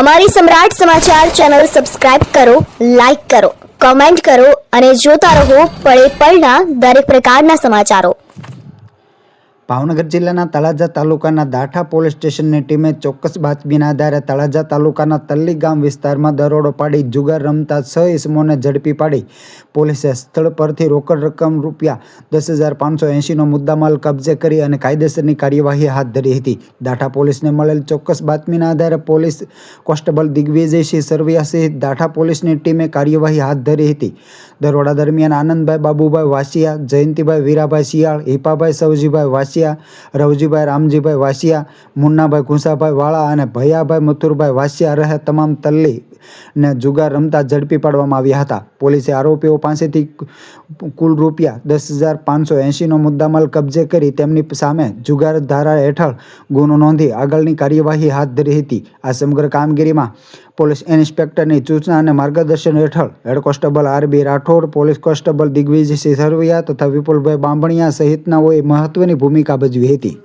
અમારી સમ્રાટ સમાચાર ચેનલ સબસ્ક્રાઇબ કરો, લાઇક કરો, કમેન્ટ કરો અને જોતા રહો પળે પળના દરેક પ્રકારના સમાચારો. ભાવનગર જિલ્લાના તળાજા તાલુકાના દાઠા પોલીસ સ્ટેશનની ટીમે ચોક્કસ બાતમીના આધારે તળાજા તાલુકાના તલ્લી ગામ વિસ્તારમાં દરોડો પાડી જુગાર રમતા 6 ઇસમોને ઝડપી પાડી પોલીસે સ્થળ પરથી રોકડ રકમ ₹10,580નો મુદ્દામાલ કબજે કરી અને કાયદેસરની કાર્યવાહી હાથ ધરી હતી. દાઠા પોલીસને મળેલ ચોક્કસ બાતમીના આધારે પોલીસ કોન્સ્ટેબલ દિગ્વિજયસિંહ સરવૈયા સહિત દાઠા પોલીસની ટીમે કાર્યવાહી હાથ ધરી હતી. દરોડા દરમિયાન આનંદભાઈ બાબુભાઈ વાસિયા, જયંતિભાઈ વીરાભાઈ શિયાળ, હિપાભાઈ સવજીભાઈ વાસિયા, રવજીભાઈ રામજીભાઈ વાસિયા, મુન્નાભાઈ ઘુસાભાઈ વાળા અને ભૈયાભાઈ મથુરભાઈ વાસિયા રહે તમામ તલ્લી ને જુગાર રમતા ઝડપી પાડવામાં આવ્યા હતા. પોલીસે આરોપીઓ પાસેથી કુલ ₹10,580નો મુદ્દામાલ કબજે કરી તેમની સામે જુગાર ધારા હેઠળ ગુનો નોંધી આગળની કાર્યવાહી હાથ ધરી હતી. આ સમગ્ર કામગીરીમાં પોલીસ ઇન્સ્પેક્ટરની સૂચના અને માર્ગદર્શન હેઠળ head constable RB Rathod, police constable Digvijaysinh Sarvaiya તથા વિપુલભાઈ બાંભણિયા સહિતનાઓએ મહત્વની ભૂમિકા ભજવી હતી.